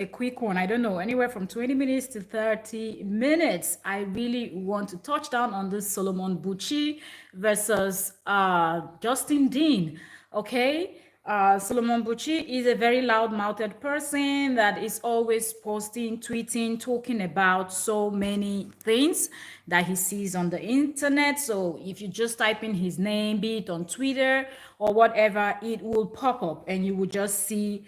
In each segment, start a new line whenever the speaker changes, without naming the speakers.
a quick one. I don't know, anywhere from 20 minutes to 30 minutes. I really want to touch down on this Solomon Buchi versus Justin Dean. Okay. Solomon Buchi is a very loud-mouthed person that is always posting, tweeting, talking about so many things that he sees on the internet. So if you just type in his name, be it on Twitter or whatever, it will pop up and you will just see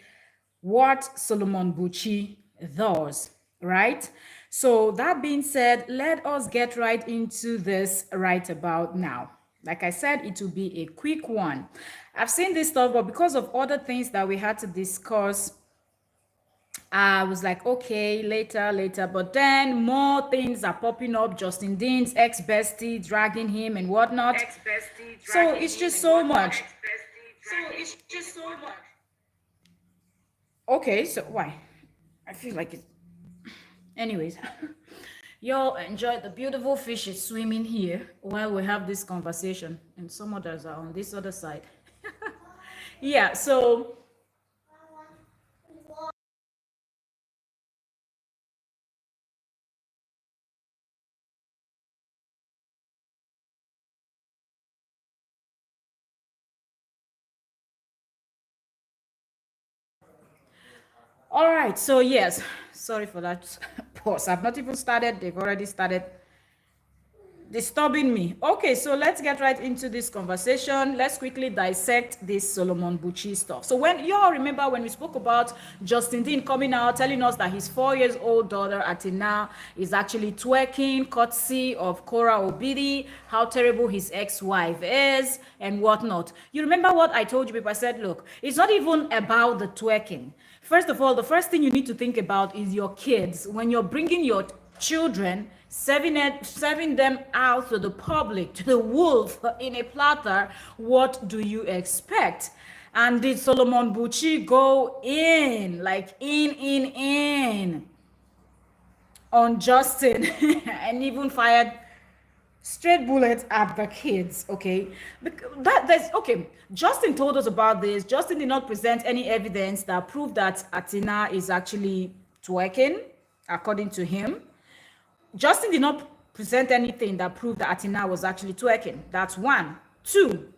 what Solomon Buchi does, right? So that being said, let us get right into this right about now. Like I said, it will be a quick one. I've seen this stuff, but because of other things that we had to discuss, I was like, okay, later. But then more things are popping up. Justin Dean's ex-bestie dragging him and whatnot. So it's just so much. Okay, so why? I feel like it. Anyways, y'all enjoy the beautiful fishes swimming here while we have this conversation, and some others are on this other side. Yeah, so all right, so yes, sorry for that pause. I've not even started, they've already started disturbing me. Okay, so let's get right into this conversation. Let's quickly dissect this Solomon Buchi stuff. So when you all remember when we spoke about Justin Dean coming out telling us that his 4 years old daughter Atina is actually twerking courtesy of Kora Obidi, how terrible his ex-wife is and whatnot. You remember what I told you people? I said, look, it's not even about the twerking. First of all, the first thing you need to think about is your kids. When you're bringing your children, serving them out to the public, to the wolf in a platter, what do you expect? And did Solomon Buchi go in, like in on Justin and even fired straight bullets at the kids? Okay, that's okay. Justin told us about this. Justin did not present any evidence that proved that Atina is actually twerking, according to him. Justin did not present anything that proved that Atina was actually twerking. That's one. Two,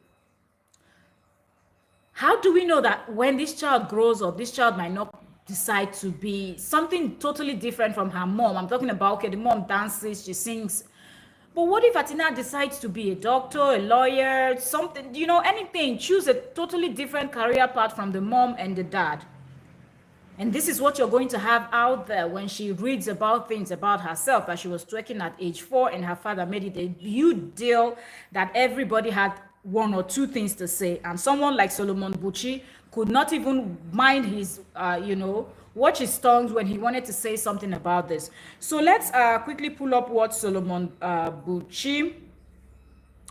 how do we know that when this child grows up, this child might not decide to be something totally different from her mom? I'm talking about, okay, the mom dances, she sings. But what if Atina decides to be a doctor, a lawyer, something, anything? Choose a totally different career path from the mom and the dad. And this is what you're going to have out there when she reads about things about herself, that she was twerking at age 4 and her father made it a huge deal that everybody had one or two things to say. And someone like Solomon Buchi could not even mind his, watch his tongues when he wanted to say something about this. So let's quickly pull up what Solomon Buchi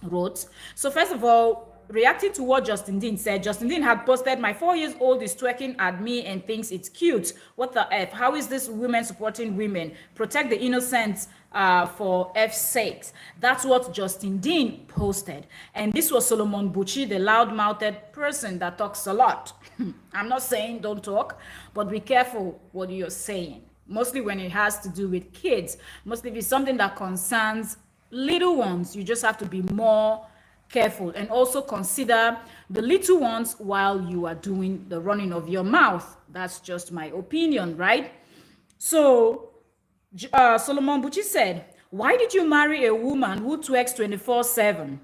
wrote. So first of all, reacting to what Justin Dean said, Justin Dean had posted, "My 4 years old is twerking at me and thinks it's cute. What the F? How is this women supporting women? Protect the innocent for F's sakes." That's what Justin Dean posted. And this was Solomon Buchi, the loud-mouthed person that talks a lot. I'm not saying don't talk, but be careful what you're saying. Mostly when it has to do with kids. Mostly if it's something that concerns little ones, you just have to be more careful and also consider the little ones while you are doing the running of your mouth. That's just my opinion, right? So Solomon Buchi said, "Why did you marry a woman who twerks 24/7?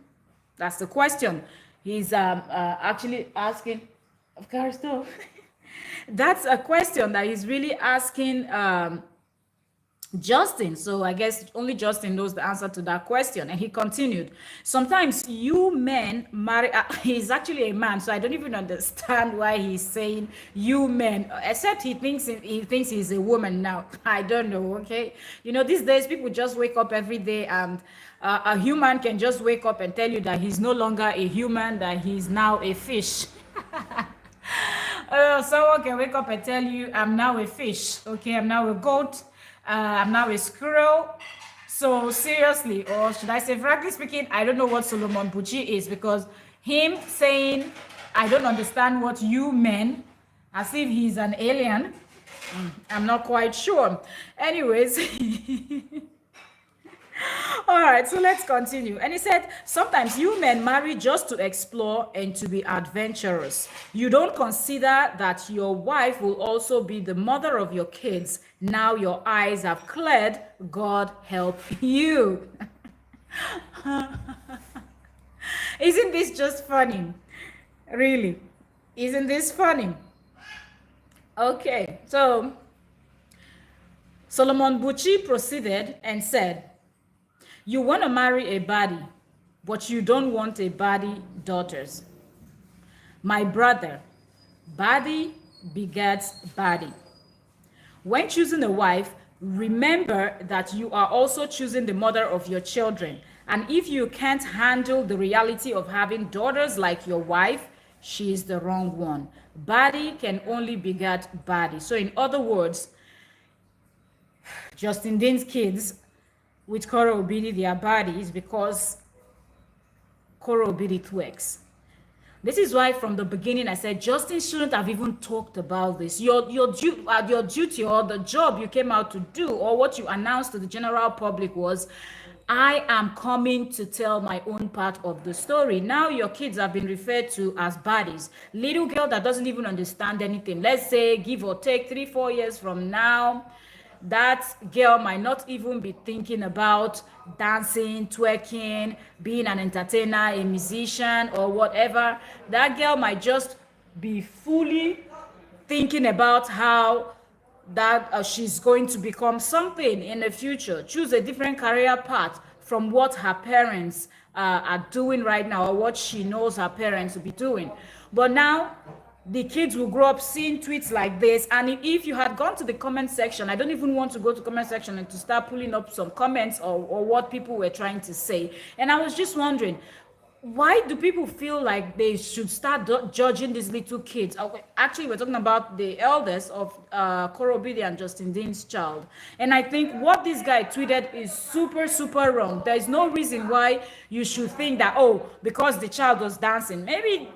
That's the question he's actually asking. Of course, though. That's a question that he's really asking Justin. So I guess only Justin knows the answer to that question. And he continued, "Sometimes you men marry," he's actually a man, so I don't even understand why he's saying you men, except he thinks he's a woman now. I don't know, okay? These days people just wake up every day and a human can just wake up and tell you that he's no longer a human, that he's now a fish. Someone can wake up and tell you, "I'm now a fish, okay? I'm now a goat. I'm now a squirrel." So seriously, or should I say, frankly speaking, I don't know what Solomon Buchi is, because him saying, "I don't understand what you men," as if he's an alien, I'm not quite sure. Anyways, all right, so let's continue. And he said, sometimes you men marry just to explore and to be adventurous. You don't consider that your wife will also be the mother of your kids. Now your eyes have cleared. God help you. Isn't this just funny? Really? Isn't this funny? Okay, so Solomon Buchi proceeded and said, you want to marry a baddie, but you don't want a baddie daughters. My brother, baddie begets baddie. When choosing a wife, remember that you are also choosing the mother of your children. And if you can't handle the reality of having daughters like your wife, she is the wrong one. Baddie can only beget baddie. So in other words, Justin Dean's kids with Kora Obidi, they are baddies because Kora Obidi twerks. This is why from the beginning I said Justin shouldn't have even talked about this. Your duty or the job you came out to do or what you announced to the general public was, I am coming to tell my own part of the story. Now your kids have been referred to as baddies. Little girl that doesn't even understand anything. Let's say give or take 3-4 years from now, that girl might not even be thinking about dancing, twerking, being an entertainer, a musician, or whatever. That girl might just be fully thinking about how that she's going to become something in the future, choose a different career path from what her parents are doing right now or what she knows her parents will be doing. But now the kids will grow up seeing tweets like this, and if you had gone to the comment section, I don't even want to go to comment section and to start pulling up some comments or what people were trying to say. And I was just wondering, why do people feel like they should start judging these little kids? Actually, we're talking about the eldest of Kora Obidi and Justin Dean's child. And I think what this guy tweeted is super, super wrong. There is no reason why you should think that, oh, because the child was dancing, maybe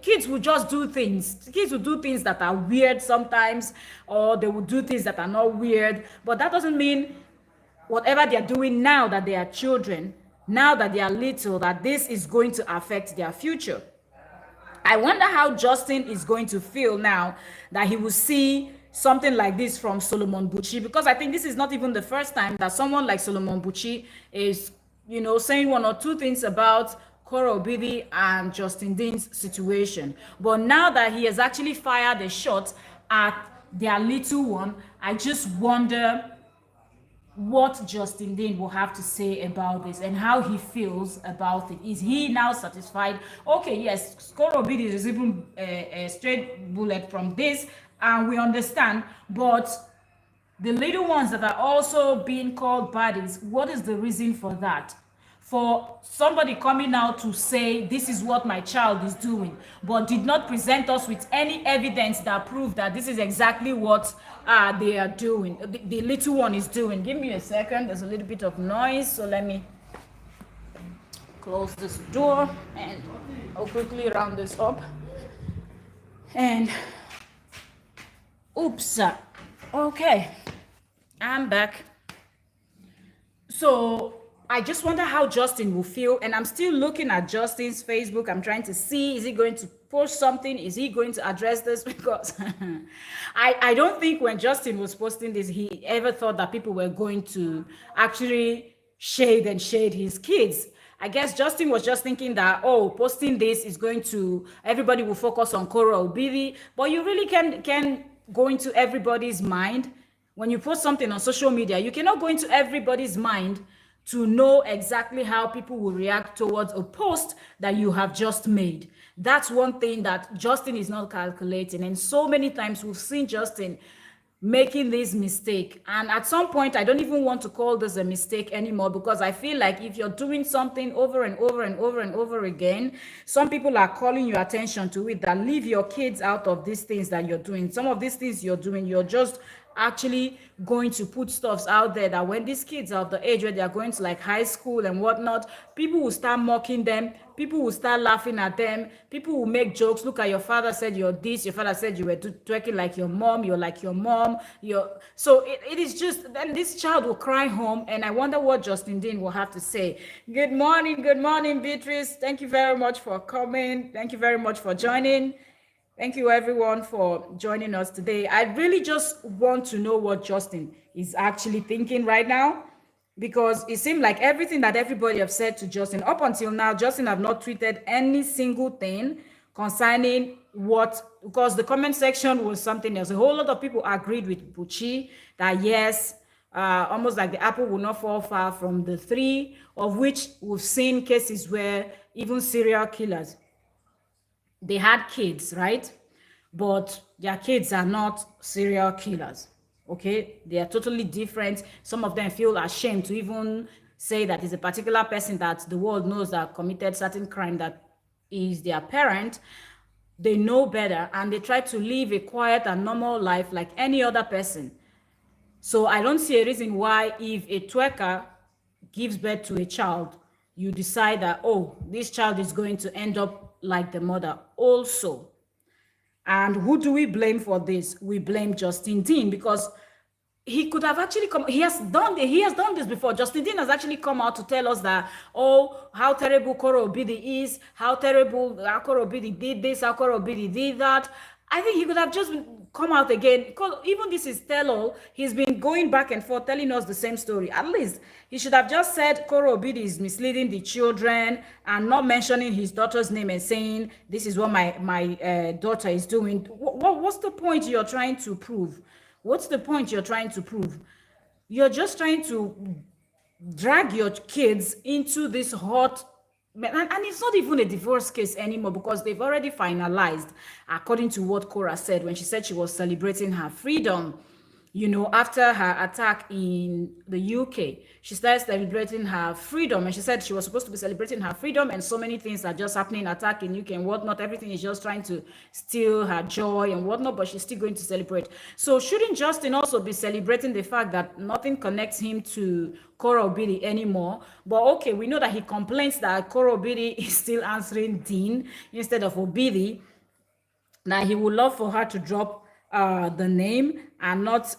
kids will just do things. Kids will do things that are weird sometimes, or they will do things that are not weird. But that doesn't mean whatever they are doing now that they are children, now that they are little, that this is going to affect their future. I wonder how Justin is going to feel now that he will see something like this from Solomon Buchi, because I think this is not even the first time that someone like Solomon Buchi is, saying one or two things about Kora Obidi and Justin Dean's situation. But now that he has actually fired a shot at their little one, I just wonder what Justin Dean will have to say about this and how he feels about it. Is he now satisfied? Okay, yes, Kora Obidi is even a straight bullet from this, and we understand, but the little ones that are also being called baddies, what is the reason for that? For somebody coming out to say this is what my child is doing, but did not present us with any evidence that proved that this is exactly what they are doing, the little one is doing. Give me a second, there's a little bit of noise, so let me close this door and I'll quickly round this up. And oops, okay, I'm back. So I just wonder how Justin will feel, and I'm still looking at Justin's Facebook. I'm trying to see, is he going to post something? Is he going to address this? Because I don't think when Justin was posting this, he ever thought that people were going to actually shade his kids. I guess Justin was just thinking that, oh, posting this is going to, everybody will focus on Kora Obidi, but you really can go into everybody's mind. When you post something on social media, you cannot go into everybody's mind to know exactly how people will react towards a post that you have just made. That's one thing that Justin is not calculating. And so many times we've seen Justin making this mistake. And at some point, I don't even want to call this a mistake anymore, because I feel like if you're doing something over and over and over and over again, some people are calling your attention to it, that leave your kids out of these things that you're doing. Some of these things you're doing, you're just actually going to put stuffs out there that when these kids are of the age where they are going to like high school and whatnot, people will start mocking them, people will start laughing at them, people will make jokes. Look at your father said you're this, your father said you were twerking like your mom, you're like your mom, you're so it is just then this child will cry home, and I wonder what Justin Dean will have to say. Good morning, Beatrice. Thank you very much for coming. Thank you very much for joining. Thank you everyone for joining us today. I really just want to know what Justin is actually thinking right now, because it seemed like everything that everybody have said to Justin up until now, Justin have not tweeted any single thing concerning what, because the comment section was something else. A whole lot of people agreed with Buchi that yes, almost like the apple will not fall far from the tree, of which we've seen cases where even serial killers, they had kids, right? But their kids are not serial killers. Okay, they are totally different. Some of them feel ashamed to even say that it's a particular person that the world knows that committed certain crime that is their parent. They know better and they try to live a quiet and normal life like any other person. So I don't see a reason why, if a twerker gives birth to a child, you decide that, oh, this child is going to end up like the mother also. And who do we blame for this? We blame Justin Dean, because he could have actually come. He has done this before. Justin Dean has actually come out to tell us that, oh, how terrible Kora Obidi is, how terrible Kora Obidi did this, how Kora Obidi did that. I think he could have just come out again, because even this is tell-all. He's been going back and forth telling us the same story. At least he should have just said Kora Obidi is misleading the children and not mentioning his daughter's name and saying this is what my daughter is doing. What's the point you're trying to prove? What's the point you're trying to prove? You're just trying to drag your kids into this hot, and it's not even a divorce case anymore, because they've already finalized, according to what Kora said when she said she was celebrating her freedom. You know, after her attack in the UK, she started celebrating her freedom, and she said she was supposed to be celebrating her freedom, and so many things are just happening, attack in UK and whatnot. Everything is just trying to steal her joy and whatnot, but she's still going to celebrate. So shouldn't Justin also be celebrating the fact that nothing connects him to Kora Obidi anymore? But okay, we know that he complains that Kora Obidi is still answering Dean instead of Obidi. Now he would love for her to drop the name and not,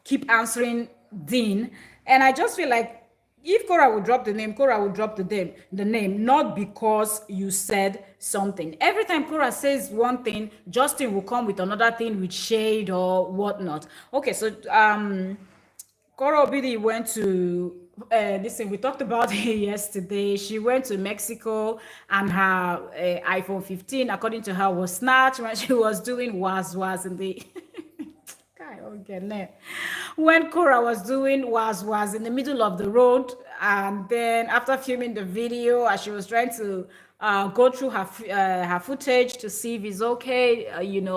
keep answering Dean. And I just feel like if Kora would drop the name, Kora would drop the name, not because you said something. Every time Kora says one thing, Justin will come with another thing with shade or whatnot. Okay, so Kora Obidi went to listen, we talked about it yesterday. She went to Mexico and her iPhone 15, according to her, was snatched when she was doing was in the when Kora was doing was in the middle of the road. And then after filming the video, as she was trying to go through her footage to see if it's okay,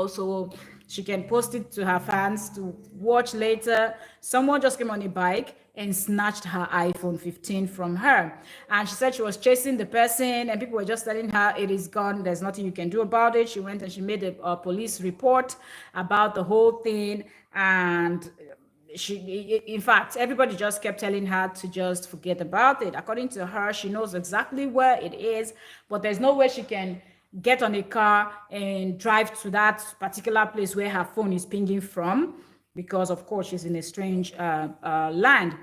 so she can post it to her fans to watch later, someone just came on a bike and snatched her iPhone 15 from her. And she said she was chasing the person and people were just telling her it is gone, there's nothing you can do about it. She went and she made a police report about the whole thing. And in fact, everybody just kept telling her to just forget about it. According to her, she knows exactly where it is, but there's no way she can get on a car and drive to that particular place where her phone is pinging from, because of course she's in a strange land.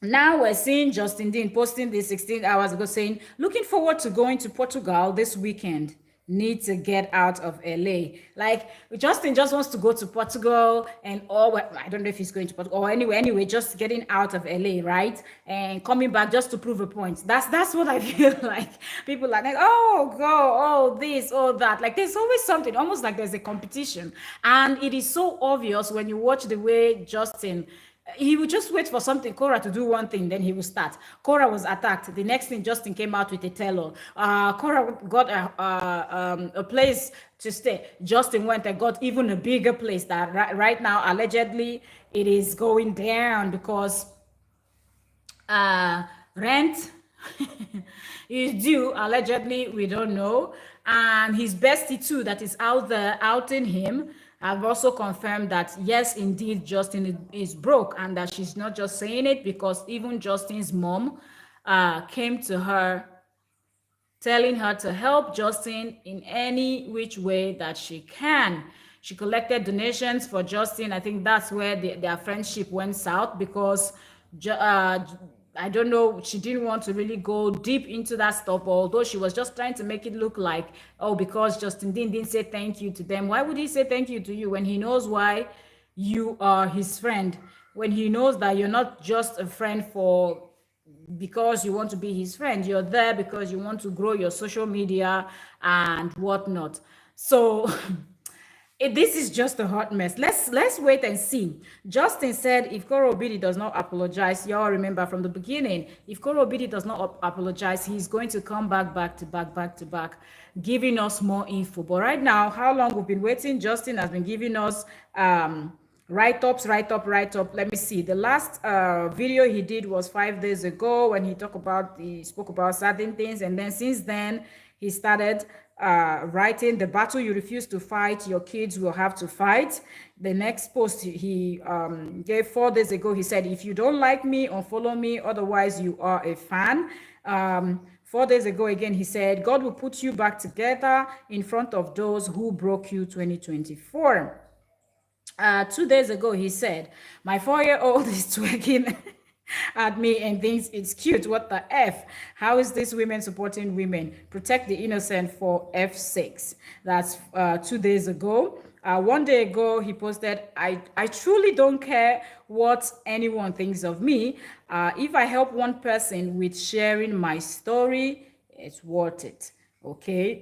Now we're seeing Justin Dean posting this 16 hours ago saying, looking forward to going to Portugal this weekend. Need to get out of LA. Like, Justin just wants to go to Portugal and I don't know if he's going to Portugal or anyway, just getting out of LA, right? And coming back just to prove a point. That's what I feel like. People are like, oh, go, oh, this, oh, that. Like, there's always something, almost like there's a competition. And it is so obvious when you watch the way Justin, he would just wait for something, Kora to do one thing, then he will start. Kora was attacked. The next thing, Justin came out with a tell-all. Kora got a place to stay. Justin went and got even a bigger place that right now, allegedly, it is going down because rent is due, allegedly, we don't know. And his bestie too, that is out there outing him, I've also confirmed that yes, indeed, Justin is broke, and that she's not just saying it, because even Justin's mom came to her telling her to help Justin in any which way that she can. She collected donations for Justin. I think that's where their friendship went south, because I don't know, she didn't want to really go deep into that stuff, although she was just trying to make it look like, oh, because Justin didn't say thank you to them. Why would he say thank you to you when he knows why you are his friend? When he knows that you're not just a friend for because you want to be his friend, you're there because you want to grow your social media and whatnot. So this is just a hot mess. Let's wait and see. Justin said if Kora Obidi does not apologize, y'all remember from the beginning, if Kora Obidi does not apologize, he's going to come back to back, giving us more info. But right now, how long we've been waiting? Justin has been giving us write-ups. Let me see. The last video he did was 5 days ago, when he spoke about certain things, and then since then he started writing, the battle you refuse to fight, your kids will have to fight. The next post he gave 4 days ago, he said, if you don't like me, unfollow me, otherwise you are a fan. 4 days ago again, he said, God will put you back together in front of those who broke you 2024. 2 days ago, he said, my 4-year-old is twerking at me and thinks it's cute. What the F? How is this women supporting women? Protect the innocent for F6. That's 2 days ago. 1 day ago, he posted, I truly don't care what anyone thinks of me. If I help one person with sharing my story, it's worth it. Okay,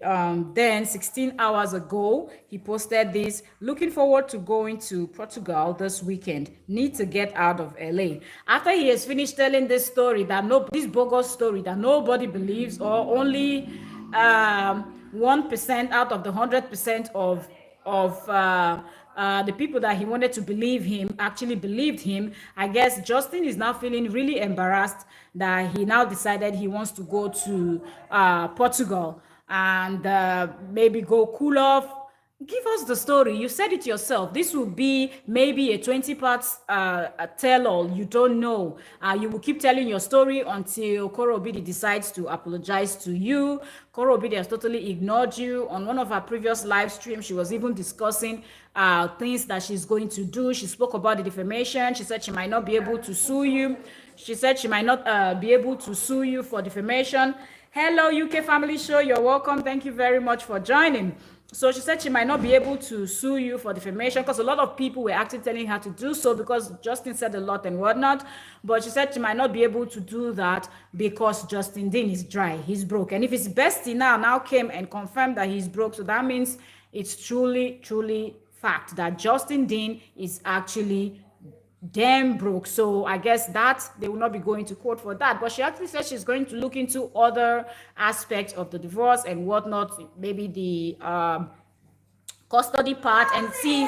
then 16 hours ago, he posted this, looking forward to going to Portugal this weekend, need to get out of LA. After he has finished telling this story, this bogus story that nobody believes, or only 1% out of the 100% of the people that he wanted to believe him actually believed him. I guess Justin is now feeling really embarrassed that he now decided he wants to go to Portugal and maybe go cool off. Give us the story. You said it yourself. This will be maybe a 20 parts tell-all. You don't know. You will keep telling your story until Kora Obidi decides to apologize to you. Kora Obidi has totally ignored you. On one of her previous live streams, she was even discussing things that she's going to do. She spoke about the defamation. She said she might not be able to sue you. She said she might not be able to sue you for defamation. Hello, UK Family Show. You're welcome. Thank you very much for joining. So she said she might not be able to sue you for defamation, because a lot of people were actually telling her to do so, because Justin said a lot and whatnot. But she said she might not be able to do that because Justin Dean is dry. He's broke. And if his bestie now came and confirmed that he's broke, so that means it's truly fact that Justin Dean is actually damn broke. So I guess that they will not be going to court for that. But she actually said she's going to look into other aspects of the divorce and whatnot, maybe the custody part, and see